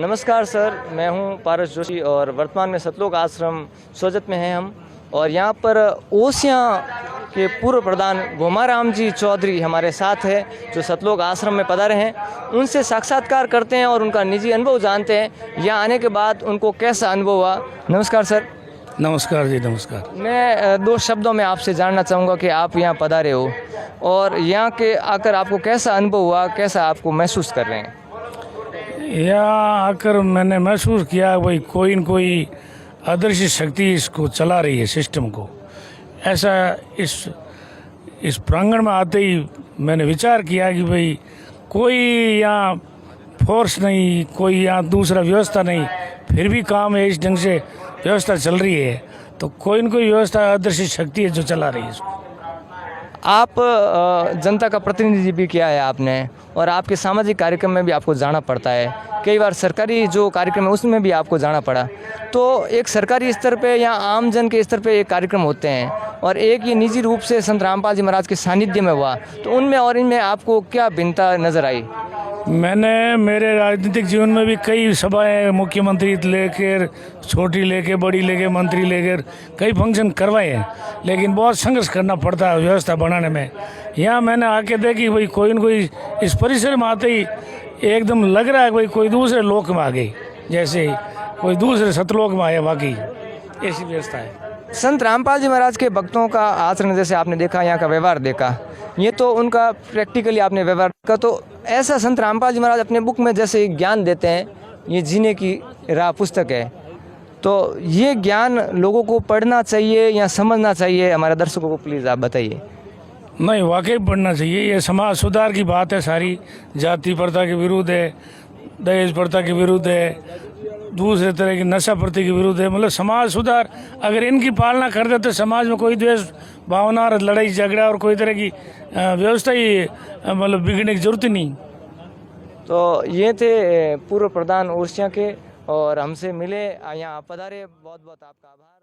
नमस्कार सर, मैं हूं पारस जोशी और वर्तमान में सतलोक आश्रम सोजत में हैं हम। और यहाँ पर ओसियां के पूर्व प्रधान घोमाराम जी चौधरी हमारे साथ है, जो सतलोक आश्रम में पधारे हैं। उनसे साक्षात्कार करते हैं और उनका निजी अनुभव जानते हैं, यहाँ आने के बाद उनको कैसा अनुभव हुआ। नमस्कार सर। नमस्कार जी, नमस्कार। मैं दो शब्दों में आपसे जानना चाहूँगा कि आप यहाँ पधारे हो और यहाँ के आकर आपको कैसा अनुभव हुआ, कैसा आपको महसूस कर रहे हैं। यहाँ आकर मैंने महसूस किया भाई कोई न कोई अदृश्य शक्ति इसको चला रही है, सिस्टम को। ऐसा इस प्रांगण में आते ही मैंने विचार किया कि भाई कोई यहाँ फोर्स नहीं, कोई यहाँ दूसरा व्यवस्था नहीं, फिर भी काम है, इस ढंग से व्यवस्था चल रही है। तो कोई न कोई व्यवस्था अदृश्य शक्ति है जो चला रही है इसको। आप जनता का प्रतिनिधि भी किया है आपने, और आपके सामाजिक कार्यक्रम में भी आपको जाना पड़ता है। कई बार सरकारी जो कार्यक्रम है उसमें भी आपको जाना पड़ा। तो एक सरकारी स्तर पे या आम जन के स्तर पे एक कार्यक्रम होते हैं, और एक ये निजी रूप से संत रामपाल जी महाराज के सानिध्य में हुआ, तो उनमें और इनमें आपको क्या भिन्नता नज़र आई। मैंने मेरे राजनीतिक जीवन में भी कई सभाएं, मुख्यमंत्री लेकर, छोटी लेके, बड़ी लेके, मंत्री लेकर कई फंक्शन करवाए हैं, लेकिन बहुत संघर्ष करना पड़ता है व्यवस्था बनाने में। यहाँ मैंने आके देखी भाई कोई न कोई इस परिसर में आते ही एकदम लग रहा है भाई कोई दूसरे लोक में आ गई, जैसे कोई दूसरे सतलोक में आया, वाकई ऐसी व्यवस्था है। संत रामपाल जी महाराज के भक्तों का आचरण जैसे आपने देखा, यहाँ का व्यवहार देखा, ये तो उनका प्रैक्टिकली आपने व्यवहार का, तो ऐसा संत रामपाल जी महाराज अपने बुक में जैसे ज्ञान देते हैं, ये जीने की राह पुस्तक है, तो ये ज्ञान लोगों को पढ़ना चाहिए या समझना चाहिए। हमारे दर्शकों को प्लीज़ आप बताइए। नहीं, वाकई पढ़ना चाहिए। ये समाज सुधार की बात है सारी। जाति प्रथा के विरुद्ध है, दहेज प्रथा के विरुद्ध है, दूसरे तरह की नशा प्रति के विरुद्ध है। मतलब समाज सुधार अगर इनकी पालना कर दे तो समाज में कोई द्वेष भावना और लड़ाई झगड़ा और कोई तरह की व्यवस्था ही मतलब बिगड़ने की जरूरत ही नहीं। तो ये थे पूर्व प्रधान ओसियां के, और हमसे मिले, यहाँ पधारे। बहुत बहुत आपका आभार।